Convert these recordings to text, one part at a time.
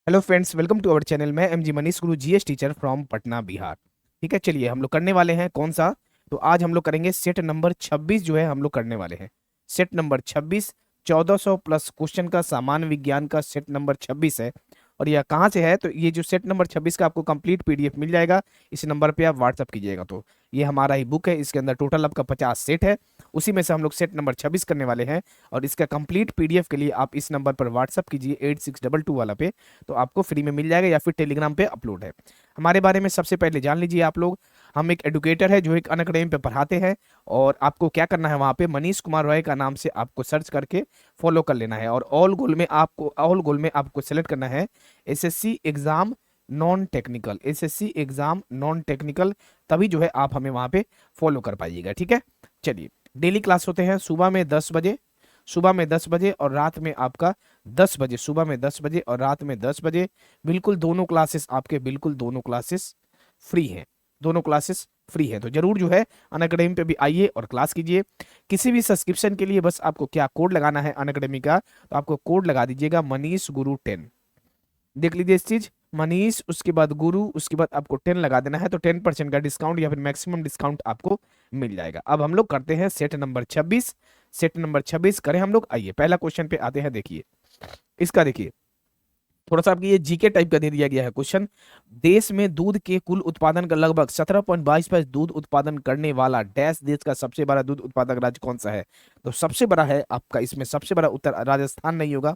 Hello friends, welcome to our channel. मैं MG Manish Guru, GS teacher from Patna Bihar. ठीक है, चलिए हम लोग करने वाले हैं कौन सा। तो आज हम लोग करेंगे सेट नंबर 26 जो है हम लोग करने वाले हैं। सेट नंबर 26 1400 प्लस क्वेश्चन का सामान्य विज्ञान का सेट नंबर 26 है। और यह कहाँ से है, तो ये जो सेट नंबर 26 का आपको कंप्लीट पीडीएफ मिल जाएगा। इस नंबर पे आप व्हाट्सअप कीजिएगा। तो ये हमारा ही बुक है, इसके अंदर टोटल आपका 50 सेट है। उसी में से हम लोग सेट नंबर 26 करने वाले हैं। और इसका कंप्लीट पीडीएफ के लिए आप इस नंबर पर व्हाट्सअप कीजिए 8622 वाला पे। तो आपको फ्री में मिल जाएगा या फिर टेलीग्राम पे अपलोड है। हमारे बारे में सबसे पहले जान लीजिए आप लोग। हम एक एडुकेटर है जो एक अनअकैडमी पे पढ़ाते हैं। और आपको क्या करना है, वहाँ पे मनीष कुमार रॉय का नाम से आपको सर्च करके फॉलो कर लेना है। और ऑल गोल में आपको सेलेक्ट करना है SSC exam non technical, SSC exam non technical. तभी जो है आप हमें वहाँ पे फॉलो कर पाइएगा। ठीक है, चलिए। डेली क्लास होते हैं सुबह में 10 बजे, सुबह में 10 बजे और रात में आपका 10 बजे, सुबह में 10 बजे और रात में 10 बजे। बिल्कुल दोनों क्लासेस आपके, बिल्कुल दोनों क्लासेस फ्री हैं। दोनों क्लासेस फ्री है, तो जरूर जो है अनअकैडमी पे भी आइए और क्लास कीजिए। किसी भी सब्सक्रिप्शन के लिए बस आपको क्या कोड लगाना है अनअकैडमी का, तो आपको कोड लगा दीजिएगा मनीष गुरु 10। देख लीजिए इस चीज, मनीष उसके बाद गुरु उसके बाद आपको 10 लगा देना है। तो 10% का डिस्काउंट या फिर मैक्सिमम डिस्काउंट आपको मिल जाएगा। अब हम लोग करते हैं सेट नंबर 26। सेट नंबर 26 करें हम लोग। आइए पहला क्वेश्चन पे आते हैं। देखिए इसका, देखिए थोड़ा सा आपकी ये जीके टाइप का दे दिया गया है क्वेश्चन। देश में दूध के कुल उत्पादन का लगभग 17.22% दूध उत्पादन करने वाला डैश देश का सबसे बड़ा दूध उत्पादक राज्य कौन सा है। तो सबसे बड़ा है आपका, इसमें सबसे बड़ा उत्तर राजस्थान नहीं होगा,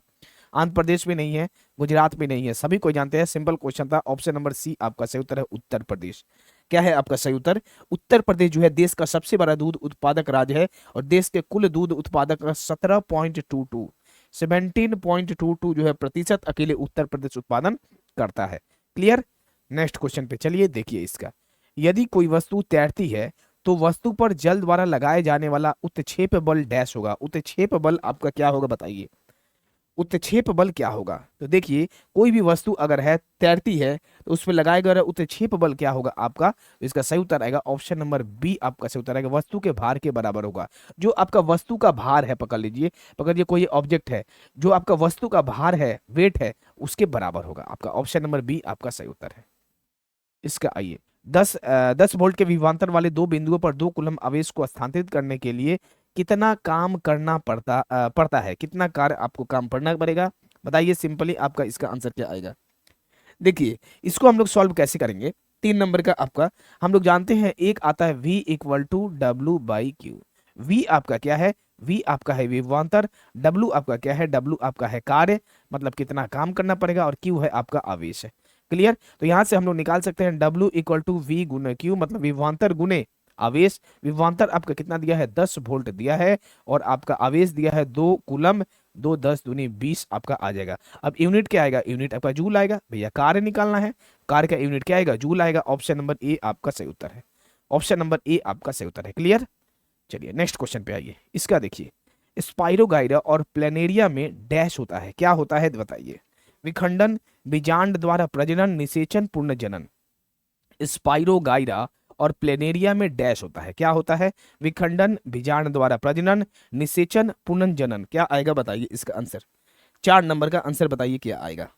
आंध्र प्रदेश भी नहीं है, गुजरात भी नहीं है। सभी कोई जानते हैं, सिंपल क्वेश्चन था। ऑप्शन नंबर सी आपका सही उत्तर है, उत्तर प्रदेश। क्या है आपका सही उत्तर? उत्तर प्रदेश जो है देश का सबसे बड़ा दूध उत्पादक राज्य है। और देश के कुल दूध उत्पादक का 17.22 जो है प्रतिशत अकेले उत्तर प्रदेश उत्पादन करता है। क्लियर। नेक्स्ट क्वेश्चन पे चलिए। देखिए इसका, यदि कोई वस्तु तैरती है तो वस्तु पर जल द्वारा लगाए जाने वाला उत्क्षेप बल डैश होगा। उत्क्षेप बल आपका क्या होगा बताइए? उत्क्षेप बल क्या होगा? तो देखिए, कोई भी वस्तु अगर है तैरती है तो उस पर लगाया गया उत्क्षेप बल क्या होगा आपका? तो इसका सही उत्तर आएगा ऑप्शन नंबर बी आपका सही उत्तर आएगा, वस्तु के भार के बराबर होगा। जो आपका वस्तु का भार है, पकड़ लीजिए, पकड़िए कोई ऑब्जेक्ट है, जो आपका वस्तु का भार है, वेट है, उसके बराबर होगा। आपका ऑप्शन नंबर बी आपका सही उत्तर है इसका। आइए, 10 वोल्ट के विभवांतर वाले दो बिंदुओं पर 2 कूलम आवेश को स्थानांतरित करने के लिए कितना काम करना पड़ता है? कितना कार्य आपको काम करना पड़ेगा बताइए? सिंपली आपका इसका आंसर क्या आएगा? देखिए, इसको हम लोग सॉल्व कैसे करेंगे। 3 नंबर का आपका, हम लोग जानते हैं एक आता है V equal to W by Q. V आपका क्या है? V आपका है विभवांतर, W आपका क्या है? W आपका है कार्य, मतलब कितना काम करना पड़ेगा, और Q है आपका आवेश है। क्लियर। तो यहां से हम लोग निकाल सकते हैं W इक्वल टू V गुने Q, मतलब विभवांतर गुने आवेश। विभवांतर आपका कितना दिया है? 10 वोल्ट दिया है। और आपका आवेश दिया है 2 कूलम, 2 10 दूनी 20 आपका आ जाएगा। अब यूनिट क्या आएगा? यूनिट आपका जूल आएगा। भैया कार्य निकालना है, कार्य का यूनिट क्या आएगा? जूल आएगा। ऑप्शन नंबर ए आपका सही उत्तर है, ऑप्शन नंबर ए आपका सही उत्तर है। क्लियर। चलिए नेक्स्ट क्वेश्चन पे आइए। इसका देखिए, स्पाइरोगाइरा और प्लेनेरिया में डैश होता है, क्या होता है बताइए? विखंडन, बीजांड द्वारा प्रजनन, निषेचन, पुनर्जनन। स्पाइरोगाइरा और प्लेनेरिया में डैश होता है, क्या होता है? विखंडन, बीजांड द्वारा प्रजनन, निषेचन, पुनर्जनन। क्या आएगा बताइए इसका आंसर? 4 नंबर का आंसर बताइए क्या आएगा?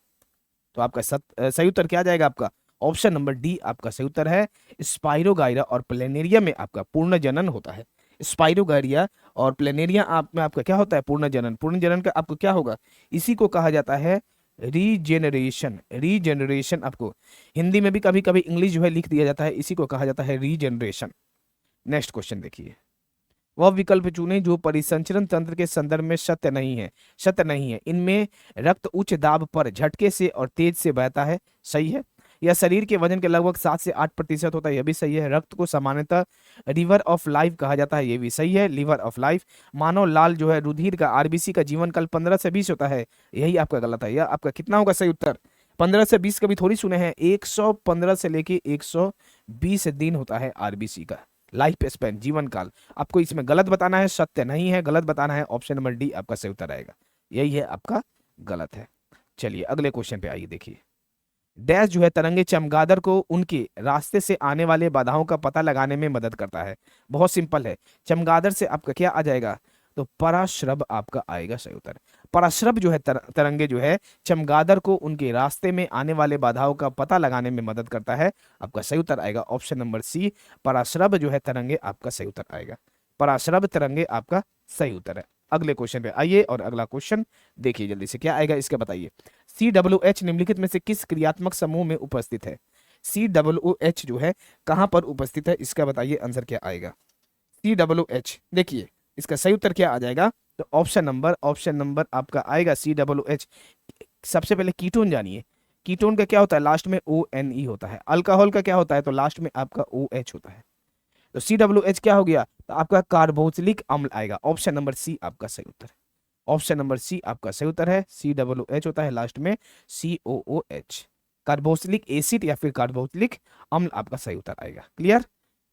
तो आपका सही उत्तर क्या आ जाएगा आपका? ऑप्शन नंबर डी आपका सही उत्तर है। स्पाइरोगाइरा और प्लेनेरिया में आपका पूर्ण जनन होता है। स्पाइरोगाइरिया और प्लेनेरिया आप में आपका क्या होता है? पूर्ण जनन। पूर्ण जनन का आपको क्या होगा? इसी को कहा जाता है रीजेनरेशन। रीजेनरेशन आपको हिंदी में भी कभी कभी इंग्लिश जो है लिख दिया जाता है, इसी को कहा जाता है रीजेनरेशन। नेक्स्ट क्वेश्चन देखिए, वह विकल्प चुने जो परिसंचरण तंत्र के संदर्भ में सत्य नहीं है। सत्य नहीं है, इनमें रक्त उच्च दाब पर झटके से और तेज से बहता है, सही है। यह शरीर के वजन के लगभग 7 से 8% होता है, यह भी सही है। रक्त को सामान्यतः रिवर ऑफ लाइफ कहा जाता है, यह भी सही है, लिवर ऑफ लाइफ। मानव लाल जो है रुधिर का, आरबीसी का जीवन काल 15 से 20 होता है, यही आपका गलत है। यह आपका कितना होगा सही उत्तर? 15 से 20 कभी थोड़ी सुने हैं, 115 से लेके 120 दिन होता है आरबीसी का लाइफ स्पैन, जीवन काल। आपको इसमें गलत बताना है, सत्य नहीं है, गलत बताना है। ऑप्शन नंबर डी आपका सही उत्तर आएगा, यही है आपका गलत है। चलिए अगले क्वेश्चन पे आइए। देखिए, डैश जो है तरंगे चमगादड़ को उनके रास्ते से आने वाले बाधाओं का पता लगाने में मदद करता है। बहुत सिंपल है, चमगादड़ से आपका क्या आ जाएगा? तो पराश्रव आपका आएगा सही उत्तर। पराश्रव जो है तरंगे जो है चमगादड़ को उनके रास्ते में आने वाले बाधाओं का पता लगाने में मदद करता है। आपका सही उत्तर आएगा ऑप्शन नंबर सी, पराश्रव जो है तरंगे आपका सही उत्तर आएगा। पराश्रव तरंगे आपका सही उत्तर है। अगले क्वेश्चन पे आइए और अगला क्वेश्चन देखिए जल्दी से, क्या आएगा इसका बताइए। CWH निम्नलिखित में से किस क्रियात्मक समूह में उपस्थित है। CWH जो है कहां पर उपस्थित है, इसका बताइए आंसर क्या आएगा। CWH देखिए इसका सही उत्तर क्या आ जाएगा, तो ऑप्शन नंबर आपका आएगा CWH। सबसे पहले कीटोन जानिए, कीटोन का क्या होता है, लास्ट में ONE होता है। अल्कोहल का क्या होता है, तो लास्ट में आपका OH होता है। तो CWH क्या हो गया, तो आपका कार्बोक्सिलिक अम्ल आएगा। ऑप्शन नंबर सी आपका सही उत्तर है। ऑप्शन नंबर सी आपका सही उत्तर है। CWH होता है लास्ट में COOH, कार्बोक्सिलिक एसिड या फिर कार्बोक्सिलिक अम्ल आपका सही उत्तर आएगा। क्लियर।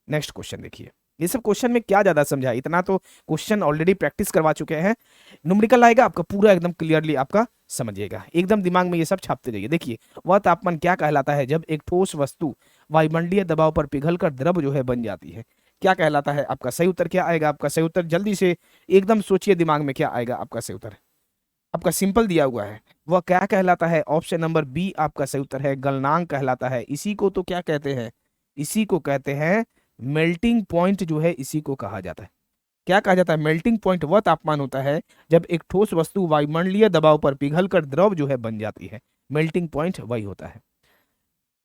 नेक्स्ट क्वेश्चन देखिए, ये सब क्वेश्चन में क्या ज्यादा समझा, इतना तो क्वेश्चन ऑलरेडी प्रैक्टिस करवा चुके हैं। न्यूमेरिकल आएगा आपका पूरा एकदम क्लियरली आपका समझिएगा, एकदम दिमाग में ये सब छापते जाइए। देखिए वह तापमान क्या कहलाता है जब एक ठोस वस्तु वायुमंडलीय दबाव पर पिघलकर द्रव जो है बन जाती है, क्या कहलाता है। आपका सही उत्तर क्या आएगा, आपका सही उत्तर जल्दी से एकदम सोचिए दिमाग में क्या आएगा। आपका सही उत्तर आपका सिंपल दिया हुआ है, वह क्या कहलाता है। ऑप्शन नंबर बी आपका सही उत्तर है, गलनांक कहलाता है। इसी को तो क्या कहते हैं, इसी को कहते हैं मेल्टिंग पॉइंट जो है, इसी को कहा जाता है। क्या कहा जाता है, मेल्टिंग पॉइंट वह तापमान होता है जब एक ठोस वस्तु वायुमंडलीय दबाव पर पिघलकर द्रव जो है बन जाती है। मेल्टिंग पॉइंट वही होता है।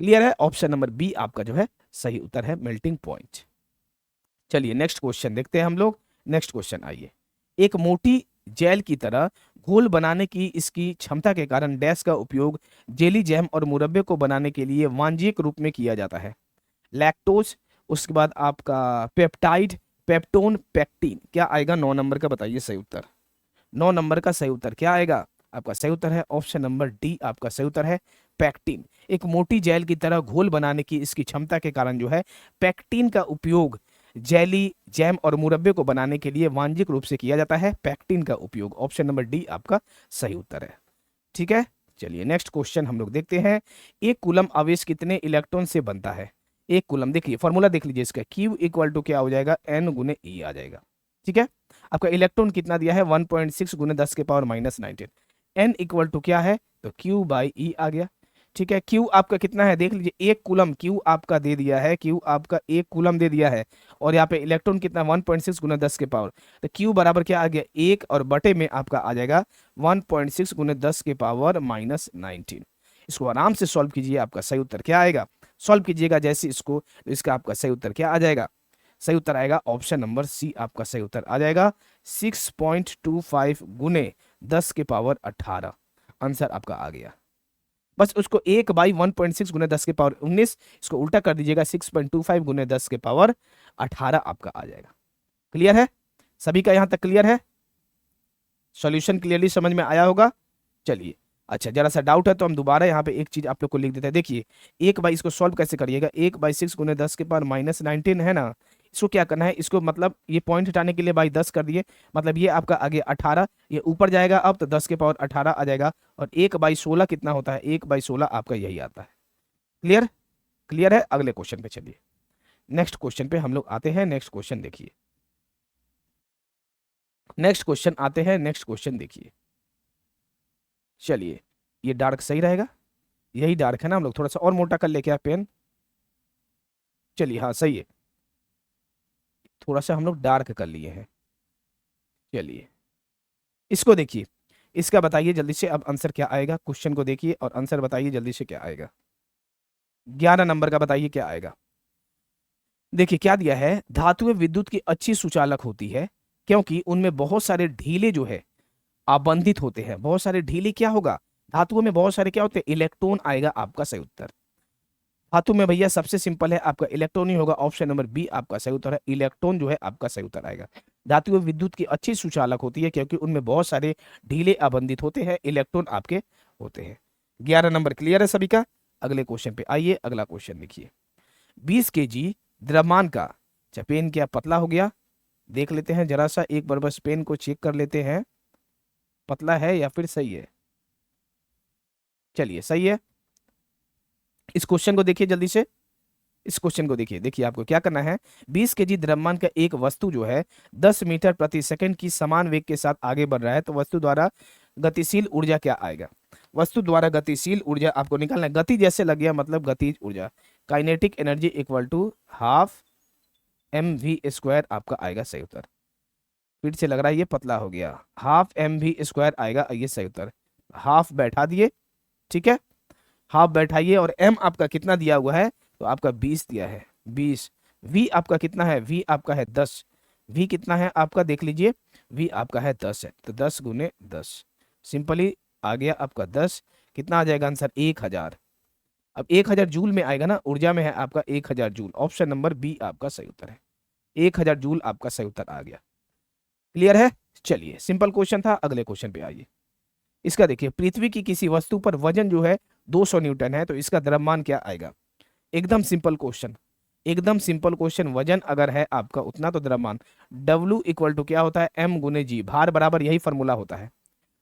क्लियर है, ऑप्शन नंबर बी आपका जो है सही उत्तर है, मेल्टिंग पॉइंट। चलिए नेक्स्ट क्वेश्चन देखते हैं हम लोग। नेक्स्ट क्वेश्चन आइए, एक मोटी जेल की तरह घोल बनाने की इसकी क्षमता के कारण डैश का उपयोग जेली, जैम और मुरब्बे को बनाने के लिए वाणिज्यिक रूप में किया जाता है। लैक्टोज, उसके बाद आपका पेप्टाइड, पेप्टोन, पैक्टिन, क्या आएगा 9 नंबर का बताइए सही उत्तर। 9 नंबर का सही उत्तर क्या आएगा, आपका सही उत्तर है ऑप्शन नंबर डी आपका सही उत्तर है, पैक्टिन। एक मोटी जेल की तरह घोल बनाने की इसकी क्षमता के कारण जो है पैक्टिन का उपयोग जेली, जैम और मुरब्बे को बनाने के लिए वाणिज्यिक रूप से किया जाता है। पैक्टिन का उपयोग, ऑप्शन नंबर डी आपका सही उत्तर है। ठीक है, चलिए नेक्स्ट क्वेश्चन हम लोग देखते हैं। एक कूलम आवेश कितने इलेक्ट्रॉन से बनता है। एक कूलम देखिए फॉर्मूला देख लीजिए इसका, Q इक्वल टू क्या हो जाएगा, N गुने E आ जाएगा। ठीक है, आपका इलेक्ट्रॉन कितना दिया है 1.6 गुने 10 के पावर -19। N इक्वल टू क्या है, तो Q बाई E आ गया। ठीक है, Q आपका कितना है देख लीजिए, एक कूलम Q आपका दे दिया है, Q आपका एक कूलम दे दिया है, और यहाँ पे इलेक्ट्रॉन कितना 1.6 गुना 10 के पावर, तो Q बराबर क्या आ गया, एक, और बटे में आपका आ जाएगा 1.6 गुने 10 के पावर -19। इसको आराम से सॉल्व कीजिए, आपका सही उत्तर क्या आएगा, सॉल्व कीजिएगा जैसे इसको, तो इसका आपका सही उत्तर क्या आ जाएगा, सही उत्तर आएगा ऑप्शन नंबर सी आपका सही उत्तर आ जाएगा 6.25 गुने 10 के पावर 18। आंसर आपका आ गया। बस उसको 1 बाई 1.6 गुने 10 के पावर 19, इसको उल्टा कर दीजिएगा 6.25 गुने 10 के पावर 18 आपका आ जाएगा। क्लियर है, सभी का यहां तक क्लियर है, सॉल्यूशन क्लियरली समझ में आया होगा। चलिए अच्छा, जरा सा डाउट है तो हम दोबारा यहाँ पे एक चीज आप लोग को लिख देते हैं। देखिए 1 बाई, इसको सॉल्व कैसे करिएगा, 1 बाई 6 गुने 10 के पावर -19 है ना, इसको क्या करना है, इसको मतलब ये पॉइंट हटाने के लिए बाई 10 कर दिए, मतलब ये आपका आगे 18, ये ऊपर जाएगा अब तो 10 के पावर 18 आ जाएगा, और 1 बाई 16 कितना होता है, 1 बाई 16 आपका यही आता है। क्लियर, क्लियर है। अगले क्वेश्चन पे चलिए, नेक्स्ट क्वेश्चन पे हम लोग आते हैं। नेक्स्ट क्वेश्चन देखिए, नेक्स्ट क्वेश्चन आते हैं, नेक्स्ट क्वेश्चन देखिए। चलिए ये डार्क सही रहेगा, यही डार्क है ना, हम लोग थोड़ा सा और मोटा कर ले क्या पेन, चलिए हाँ सही है, थोड़ा सा हम लोग डार्क कर लिए हैं। चलिए इसको देखिए, इसका बताइए जल्दी से अब आंसर क्या आएगा, क्वेश्चन को देखिए और आंसर बताइए जल्दी से क्या आएगा। 11 नंबर का बताइए क्या आएगा। देखिए क्या दिया है, धातुएं विद्युत की अच्छी सुचालक होती है क्योंकि उनमें बहुत सारे ढीले जो है आबंधित होते हैं। बहुत सारे ढीले क्या होगा, धातुओं में बहुत सारे क्या होते हैं, इलेक्ट्रॉन आएगा आपका सही उत्तर। धातु में भैया सबसे सिंपल है आपका इलेक्ट्रॉन ही होगा, ऑप्शन नंबर बी आपका सही उत्तर है, इलेक्ट्रॉन जो है आपका सही उत्तर आएगा। धातु विद्युत की अच्छी सुचालक होती है क्योंकि उनमें बहुत सारे ढीले आबंधित होते हैं, इलेक्ट्रॉन आपके होते हैं। 11 नंबर क्लियर है सभी का। अगले क्वेश्चन पे आइए, अगला क्वेश्चन देखिए। 20 kg द्रव्यमान का, अच्छा पेन क्या पतला हो गया, देख लेते हैं जरा सा एक बार, बस पेन को चेक कर लेते हैं पतला है या फिर सही है। चलिए सही है, इस क्वेश्चन को देखिए जल्दी से, इस क्वेश्चन को देखिए। देखिए आपको क्या करना है, 20 kg द्रव्यमान का एक वस्तु जो है 10 मीटर प्रति सेकंड की समान वेग के साथ आगे बढ़ रहा है, तो वस्तु द्वारा गतिशील ऊर्जा क्या आएगा? वस्तु द्वारा गतिशील ऊर्जा आपको निकालना है। गति जैसे लग गया मतलब गतिज ऊर्जा, kinetic energy equal to half mv² आपका आएगा सही उत्तर। फिर से लग रहा है ये पतला हो गया, हाफ mv² आएगा ये सही उत्तर। हाफ बैठा दिए, ठीक है, हाफ बैठाइए और m आपका कितना दिया हुआ है, तो आपका 20 दिया है, 20। v आपका कितना है, v आपका है 10, v कितना है आपका देख लीजिए, v आपका है 10 है, तो 10 गुने 10, सिंपली आ गया आपका 10। कितना आ जाएगा आंसर, 1000। अब 1000 जूल में आएगा ना, ऊर्जा में है आपका 1000 जूल, ऑप्शन नंबर बी आपका सही उत्तर है। 1000 जूल आपका सही उत्तर आ गया। क्लियर है? चलिए, सिंपल क्वेश्चन था, अगले क्वेश्चन पे आइए। इसका देखिए, पृथ्वी की किसी वस्तु पर वजन जो है 200 न्यूटन है, तो इसका द्रव्यमान क्या आएगा? एकदम सिंपल क्वेश्चन, एकदम सिंपल क्वेश्चन। वजन अगर है आपका उतना तो द्रव्यमान W इक्वल टू क्या होता है, m गुने जी, भार बराबर यही फॉर्मूला होता है।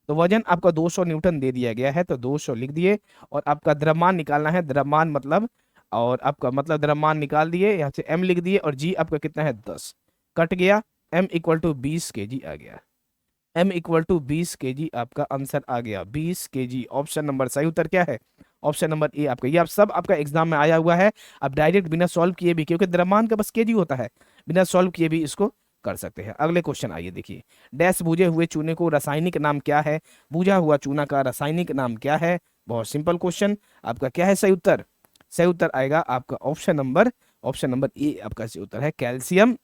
तो वजन आपका 200 न्यूटन दे दिया गया है, तो 200 लिख दिए, और आपका द्रव्यमान निकालना है, द्रव्यमान मतलब, और आपका मतलब द्रव्यमान निकाल दिए, यहाँ से m लिख दिए, और g आपका कितना है 10, कट गया, m इक्वल टू 20 kg आ गया। m इक्वल टू 20 kg आपका आंसर आ गया, 20 kg। ऑप्शन नंबर सही उत्तर क्या है, ऑप्शन नंबर ए आपका। ये आप सब आपका एग्जाम में आया हुआ है, आप डायरेक्ट बिना सॉल्व किए भी, क्योंकि द्रव्यमान का बस केजी होता है, बिना सॉल्व किए भी इसको कर सकते हैं। अगले क्वेश्चन आइए, देखिए, डैश बुझे हुए चूने को रासायनिक नाम क्या है? बुझा हुआ चूना का रासायनिक नाम क्या है? बहुत सिंपल क्वेश्चन। आपका क्या है सही उत्तर? सही उत्तर आएगा आपका ऑप्शन नंबर ए आपका सही उत्तर है, calcium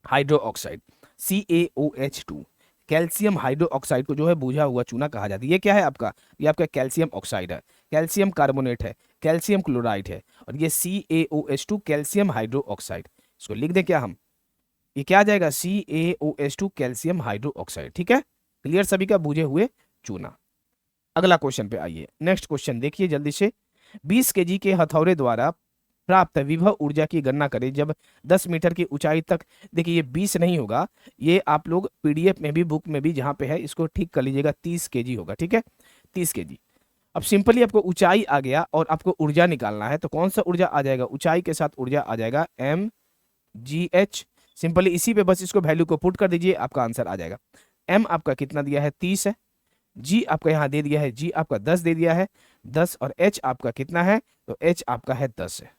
hydroxide, CaOH2। Calcium hydroxide को जो है बुझा हुआ चूना कहा जाता है। ये क्या है आपका? ये आपका कैल्शियम ऑक्साइड है, कैल्शियम कार्बोनेट है, कैल्शियम क्लोराइड है, और ये CaOH2 कैल्शियम हाइड्रोक्साइड। इसको लिख दें क्या हम? ये क्या आ जाएगा, CaOH2 कैल्शियम हाइड्रोक्साइड। ठीक है, क्लियर सभी का? बुझे हुए चूना। अगला क्वेश्चन पे आइए, नेक्स्ट क्वेश्चन देखिए जल्दी से। 20 kg के हथौड़े द्वारा प्राप्त विभव ऊर्जा की गणना करें जब 10 मीटर की ऊंचाई तक। देखिए, ये 20 नहीं होगा, ये आप लोग PDF में भी, बुक में भी जहां पे है इसको ठीक कर लीजिएगा, 30 kg होगा। ठीक है, 30 kg। अब सिंपली आपको ऊंचाई आ गया और आपको ऊर्जा निकालना है, तो कौन सा ऊर्जा आ जाएगा? ऊंचाई के साथ ऊर्जा आ जाएगा mgh। सिंपली इसी पे बस इसको वैल्यू को पुट कर दीजिए, आपका आंसर आ जाएगा। m आपका कितना दिया है, 30 है, g आपका यहाँ दे दिया है, g आपका 10 दे दिया है, 10, और h आपका कितना है, तो h आपका है 10 है।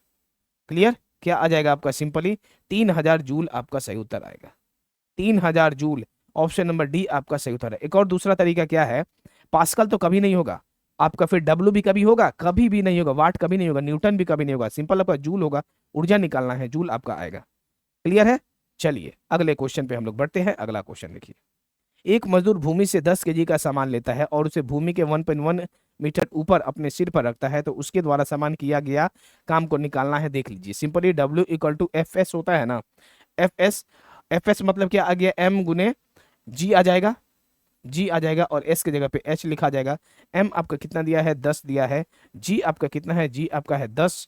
क्लियर? क्या आ जाएगा आपका? सिंपली 3000 जूल आपका सही उत्तर आएगा, 3000 जूल। ऑप्शन नंबर डी आपका सही उत्तर है। एक और दूसरा तरीका क्या है, पास्कल तो कभी नहीं होगा आपका, फिर डब्ल्यू भी कभी होगा? कभी भी नहीं होगा। वाट कभी नहीं होगा, न्यूटन भी कभी नहीं होगा, सिंपल आपका जूल होगा। ऊर्जा निकालना है, जूल आपका आएगा। क्लियर है? चलिए अगले क्वेश्चन पे हम लोग बढ़ते हैं। अगला क्वेश्चन देखिए, एक मजदूर भूमि से 10 kg का सामान लेता है और उसे भूमि के 1.1 मीटर ऊपर अपने सिर पर रखता है, तो उसके द्वारा सामान किया गया काम को निकालना है। देख लीजिए, simply W equal to FS होता है ना, FS मतलब क्या आ गया, M गुने G आ जाएगा, G आ जाएगा, और S की जगह पे H लिखा जाएगा। M आपका कितना दिया है, 10 दिया है, G आपका कितना है, G आपका है 10,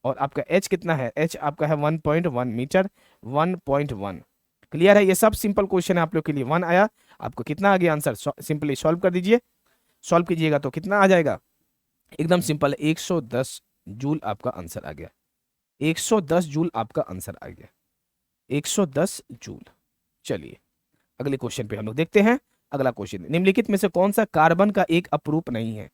और आपका H कितना है, H आपका है 1.1 मीटर, 1.1। क्लियर है? ये सब सिंपल क्वेश्चन है आप लोग के लिए। 1 आया, आपको कितना आ गया आंसर? सिंपली सॉल्व कर दीजिए, सॉल्व कीजिएगा तो कितना आ जाएगा? एकदम सिंपल, 110 जूल आपका आंसर आ गया, 110 जूल आपका आंसर आ गया, 110 जूल। चलिए अगले क्वेश्चन पे हम लोग देखते हैं। अगला क्वेश्चन, निम्नलिखित में से कौन सा कार्बन का एक अपरूप नहीं है?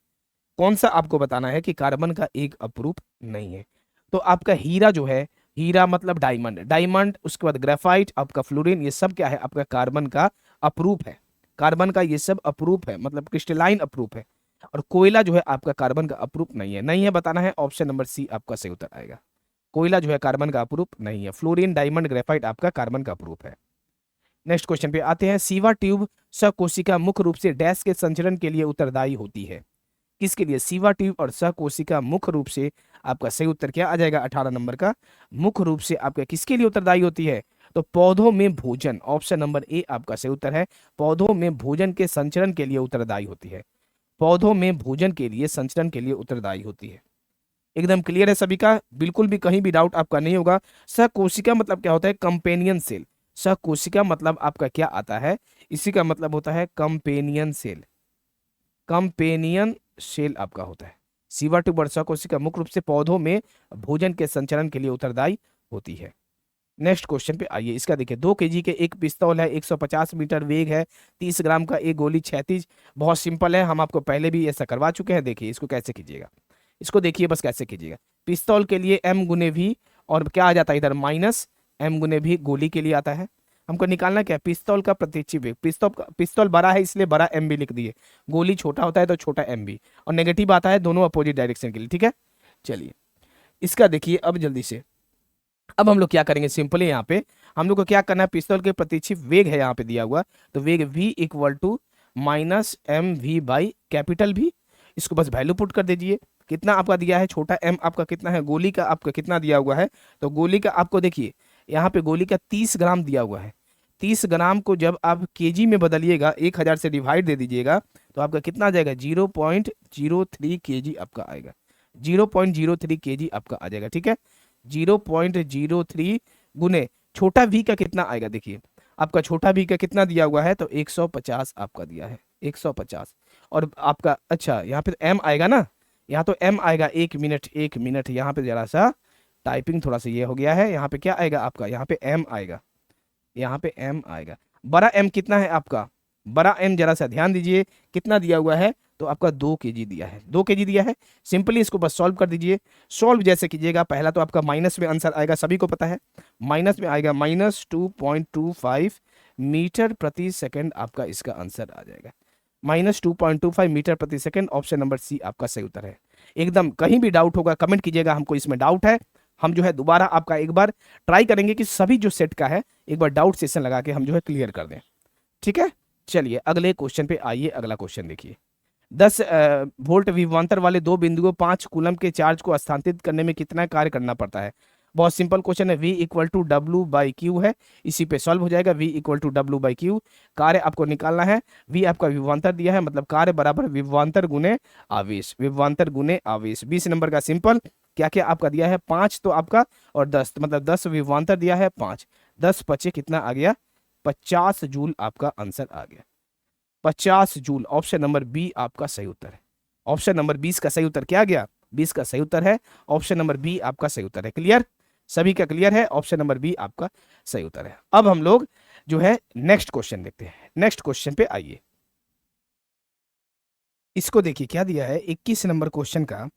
कौन सा आपको बताना है कि कार्बन का एक अपरूप नहीं है? तो आपका हीरा जो है, हीरा मतलब डायमंड, डायमंड, उसके बाद ग्रेफाइट, आपका फ्लोरीन, ये सब क्या है आपका कार्बन का अपरूप है। कार्बन का ये सब अपरूप है, मतलब क्रिस्टलाइन अपरूप है। और कोयला जो है आपका कार्बन का अपरूप नहीं है। नहीं है बताना है, ऑप्शन नंबर सी आपका सही उत्तर आएगा। कोयला जो है कार्बन का अपरूप नहीं है। फ्लोरीन, डायमंड, ग्रेफाइट आपका कार्बन का अपरूप है। नेक्स्ट क्वेश्चन पे आते हैं। सीवा ट्यूब सकोशिका मुख्य रूप से डैश के संचरण के लिए उत्तरदायी होती है? किसके लिए? सीवा ट्यूब और सहकोशिका मुख्य रूप से, आपका सही उत्तर क्या आ जाएगा 18 नंबर का? मुख्य रूप से आपका किसके लिए उत्तरदायी होती है? तो पौधों में भोजन, ऑप्शन नंबर ए आपका सही उत्तर है। पौधों में भोजन के संचरण के लिए उत्तरदायी होती है। पौधों में भोजन के लिए, संचरण के लिए उत्तरदायी होती है। एकदम क्लियर है सभी का? बिल्कुल भी कहीं भी डाउट आपका नहीं होगा। सहकोशिका मतलब क्या होता है? Companion cell. सहकोशिका मतलब आपका क्या आता है? इसी का मतलब होता है कंपेनियन सेल। कंपेनियन सेल आपका होता है। सीवा ट्यूब और सहकोशिका मुख्य रूप से पौधों में भोजन के संचरण के लिए उत्तरदायी होती है। नेक्स्ट क्वेश्चन पे आइए, इसका देखिए 2 केजी के एक पिस्तौल है, 150 मीटर वेग है, 30 ग्राम का एक गोली क्षैतिज। बहुत सिंपल है, हम आपको पहले भी ऐसा करवा चुके हैं। देखिए इसको कैसे कीजिएगा, इसको देखिए बस कैसे कीजिएगा। पिस्तौल के लिए m गुने v, और क्या आ जाता है इधर माइनस m गुने v गोली के लिए आता है। हमको निकालना क्या है, पिस्तौल का प्रत्यक्ष वेग। पिस्तौल बड़ा है इसलिए बड़ा m भी लिख दिए, गोली छोटा होता है तो छोटा m भी, और नेगेटिव आता है दोनों अपोजिट डायरेक्शन के लिए, ठीक है। चलिए इसका देखिए अब जल्दी से, अब हम लोग क्या करेंगे, सिंपली यहाँ पे हम लोग को क्या करना है, पिस्तौल के प्रतिच्छिप वेग है यहाँ पे दिया हुआ, तो वेग v equal to minus M V by capital B. इसको बस वैल्यू पुट कर दीजिए, कितना आपका दिया है, छोटा m आपका कितना है, गोली का आपका कितना दिया हुआ है, तो गोली का आपको देखिए यहाँ पे गोली का 30 ग्राम दिया हुआ है। 30 ग्राम को जब आप केजी में बदलिएगा, 1000 से डिवाइड दे दीजिएगा, तो आपका कितना आ जाएगा, 0.03 केजी आपका आएगा, 0.03 केजी आपका आ जाएगा, ठीक है। 0.03 गुने छोटा v का कितना आएगा, देखिए आपका छोटा v का कितना दिया हुआ है, तो 150 आपका दिया है, 150। और आपका अच्छा यहाँ पे m आएगा ना, यहाँ तो m आएगा, एक मिनट यहाँ पे जरा सा टाइपिंग थोड़ा सा ये हो गया है। यहाँ पे क्या आएगा आपका, यहाँ पे m आएगा, यहाँ पे m आएगा। बड़ा m कितना है आपका, बड़ा m जरा सा ध्यान दीजिए कितना दिया हुआ है, तो आपका 2 केजी दिया है, 2 केजी दिया है। सिंपली इसको बस सॉल्व कर दीजिए। सॉल्व जैसे कीजिएगा, पहला तो आपका माइनस में आंसर आएगा, सभी को पता है माइनस में आएगा, -2.25 मीटर प्रति सेकंड आपका इसका आंसर आ जाएगा, -2.25 मीटर प्रति सेकंड। ऑप्शन नंबर सी आपका सही उत्तर है। एकदम कहीं भी डाउट होगा कमेंट कीजिएगा, हमको इसमें डाउट है। हम जो है दोबारा आपका एक बार ट्राई करेंगे कि सभी जो सेट का है एक बार डाउट सेशन लगा के हम जो है क्लियर कर दें, ठीक है। चलिए अगले क्वेश्चन पे आइए, अगला क्वेश्चन देखिए। 10 वोल्ट विभवांतर वाले दो बिंदुओं 5 कूलम के चार्ज को स्थानांतरित करने में कितना कार्य करना पड़ता है। बहुत सिंपल क्वेश्चन है, v equal to W by Q है, इसी पे सॉल्व हो जाएगा। v equal to W by Q, कार्य आपको निकालना है। v आपका विभवांतर दिया है, मतलब कार्य बराबर विभवांतर गुने आवेश, विभवांतर गुने आवेश। 20 नंबर का सिंपल क्या क्या आपका दिया है, 5 तो आपका, और 10 मतलब 10 विभवांतर दिया है 5, 10 पचे कितना आ गया, 50 जूल आपका आंसर आ गया, 50 जूल। ऑप्शन नंबर बी आपका सही उत्तर है। ऑप्शन नंबर 20 का सही उत्तर क्या गया, 20 का सही उत्तर है, ऑप्शन नंबर बी आपका सही उत्तर है। क्लियर, सभी का क्लियर है, ऑप्शन नंबर बी आपका सही उत्तर है। अब हम लोग जो है नेक्स्ट क्वेश्चन देखते हैं। नेक्स्ट क्वेश्चन पे आइए, इसको देखिए क्या दिया है 21 नंबर क्वेश्चन का,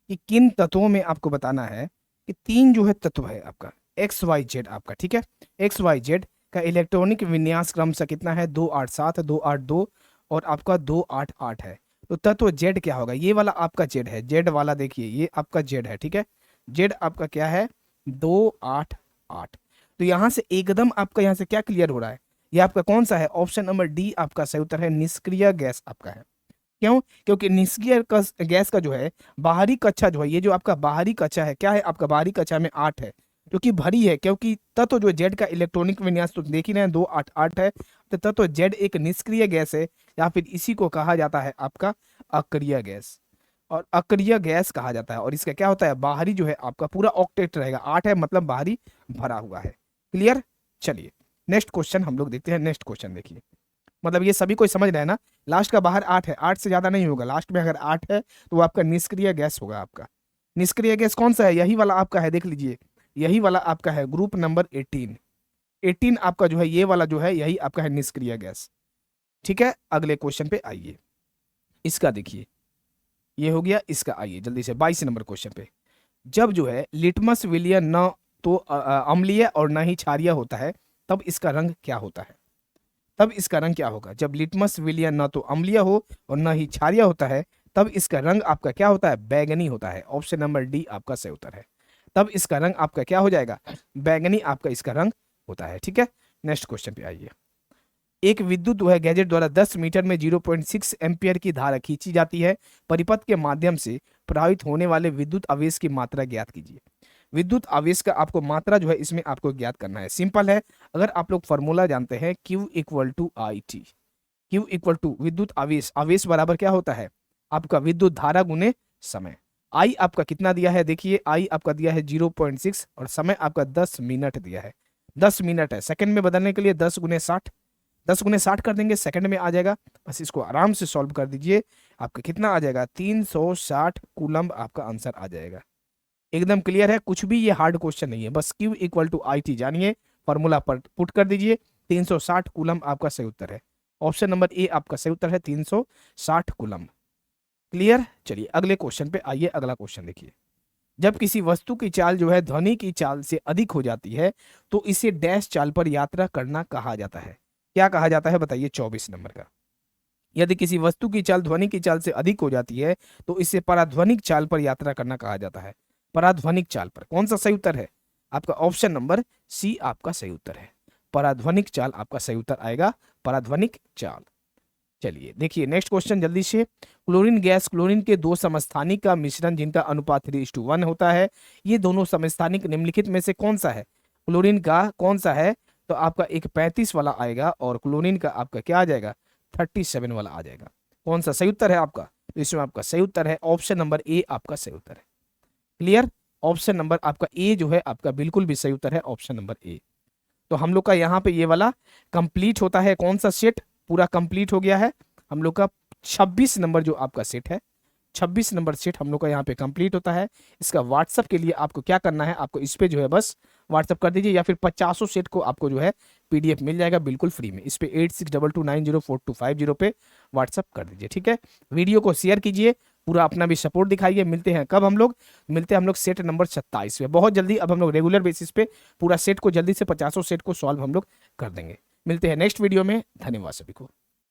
कि किन तत्वों में आपको बताना है कि 3 जो है तत्व है आपका एक्स वाई जेड आपका, ठीक है। एक्स वाई जेड का इलेक्ट्रॉनिक विन्यास क्रमशः कितना है, 287, 282 और आपका 288 है। तो तत्व जेड क्या होगा, ये वाला आपका जेड है, जेड वाला देखिए ये आपका जेड है, ठीक है। जेड आपका क्या है, 288। तो यहां से एकदम आपका यहां से क्या क्लियर हो रहा है, ये आपका कौन सा है, ऑप्शन नंबर डी आपका सही उत्तर है, निष्क्रिय गैस आपका है। क्यों, क्योंकि निष्क्रिय गैस का जो है बाहरी कक्षा जो है, ये जो आपका बाहरी कक्षा है क्या है आपका, बाहरी कक्षा में 8 है, जो कि भरी है, क्योंकि तत्व जो जेड का इलेक्ट्रॉनिक विन्यास तो देख ही रहे हैं 288 है, तो तत्व जेड एक निष्क्रिय गैस है, या फिर इसी को कहा जाता है आपका अक्रिय गैस, और अक्रिय गैस कहा जाता है। और इसका क्या होता है, बाहरी जो है आपका पूरा ऑक्टेट रहेगा, 8 है मतलब बाहरी भरा हुआ है। क्लियर, चलिए नेक्स्ट क्वेश्चन हम लोग देखते हैं। नेक्स्ट क्वेश्चन देखिए, मतलब ये सभी कोई समझ रहे हैं ना, लास्ट का बाहर 8 है, 8 से ज्यादा नहीं होगा, लास्ट में अगर 8 है तो वो आपका निष्क्रिय गैस होगा। आपका निष्क्रिय गैस कौन सा है, यही वाला आपका है, देख लीजिए यही वाला आपका है, ग्रुप नंबर 18, 18 आपका जो है ये वाला जो है यही आपका है निष्क्रिय गैस, ठीक है। अगले क्वेश्चन पे आइए, इसका देखिए ये हो गया, इसका आइए जल्दी से 22 नंबर क्वेश्चन पे। जब जो है लिटमस विलियन न तो अम्लीय और न ही क्षारीय होता है, तब इसका रंग क्या होता है, तब इसका रंग क्या होगा। जब लिटमस विलियन न तो अम्लीय हो और न ही क्षारीय होता है, तब इसका रंग आपका क्या होता है, बैगनी होता है। ऑप्शन नंबर डी आपका सही उत्तर है, तब इसका रंग आपका क्या हो जाएगा, बैगनी आपका इसका रंग होता है, ठीक है। नेक्स्ट क्वेश्चन पे आइए, एक विद्युत वह गैजेट द्वारा 10 मीटर में 0.6 एम्पियर की धारा खींची जाती है, परिपथ के माध्यम से प्रभावित होने वाले विद्युत आवेश की मात्रा ज्ञात कीजिए। विद्युत आवेश का आपको मात्रा जो है इसमें आपको ज्ञात करना है, सिंपल है। अगर आप लोग फॉर्मूला जानते हैं, Q equal to I T, Q equal to विद्युत आवेश, आवेश बराबर क्या होता है आपका विद्युत धारा गुने समय। आई आपका कितना दिया है, देखिए आई आपका दिया है 0.6 और समय आपका 10 मिनट दिया है, 10 मिनट है। सेकंड में बदलने के लिए 10 गुने 60, 10 गुने 60 कर देंगे, सेकंड में आ जाएगा। बस इसको आराम से सॉल्व कर दीजिए, आपका कितना आ जाएगा, 360 कूलम्ब आपका आंसर आ जाएगा, एकदम क्लियर है, कुछ भी ये हार्ड क्वेश्चन नहीं है, बस Q equal to I T जानिए, फॉर्मूला पर पुट कर दीजिए, 360 कूलम आपका सही उत्तर है। ऑप्शन नंबर ए आपका सही उत्तर है, 360 कूलम। क्लियर। चलिए अगले क्वेश्चन पे आइए, अगला क्वेश्चन देखिए। जब किसी वस्तु की चाल जो है ध्वनि की चाल से अधिक हो जाती है तो इसे डैश चाल पर यात्रा करना कहा जाता है। क्या कहा जाता है बताइए, 24 नंबर का। यदि किसी वस्तु की चाल ध्वनि की चाल से अधिक हो जाती है तो इसे पराध्वनिक चाल पर यात्रा करना कहा जाता है। पराध्वनिक चाल पर कौन सा सही उत्तर है आपका? ऑप्शन नंबर सी आपका सही उत्तर है, पराध्वनिक चाल आपका सही उत्तर आएगा, पराध्वनिक चाल। चलिए देखिए नेक्स्ट क्वेश्चन जल्दी से। क्लोरीन गैस क्लोरीन के दो समस्थानिक का मिश्रण जिनका अनुपात 3:1 होता है, ये दोनों समस्थानिक निम्नलिखित में से कौन सा है? क्लोरीन का कौन सा है? तो आपका एक 35 वाला आएगा और क्लोरीन का आपका क्या आ जाएगा? 37 वाला आ जाएगा। कौन सा सही उत्तर है आपका? तो इसमें आपका सही उत्तर है ऑप्शन नंबर ए आपका सही उत्तर है। क्लियर। ऑप्शन नंबर आपका ए जो है आपका बिल्कुल भी सही उत्तर है, ऑप्शन नंबर ए। तो हम लोग का यहाँ पे ये वाला कंप्लीट होता है, कौन सा सेट पूरा कंप्लीट हो गया है हम लोग का? 26 नंबर जो आपका सेट है, 26 नंबर सेट हम लोग का यहाँ पे कंप्लीट होता है। इसका व्हाट्सअप के लिए आपको क्या करना है, आपको इस पे जो है बस व्हाट्सअप कर दीजिए, या फिर 50 सेट को आपको जो है पीडीएफ मिल जाएगा बिल्कुल फ्री में। इस पे 8622904250 पे व्हाट्सअप कर दीजिए, ठीक है। वीडियो को शेयर कीजिए, पूरा अपना भी सपोर्ट दिखाइए। मिलते हैं कब हम लोग? मिलते हैं हम लोग सेट नंबर 27 में बहुत जल्दी। अब हम लोग रेगुलर बेसिस पे पूरा सेट को जल्दी से 50 सेट को सॉल्व हम लोग कर देंगे। मिलते हैं नेक्स्ट वीडियो में। धन्यवाद सभी को।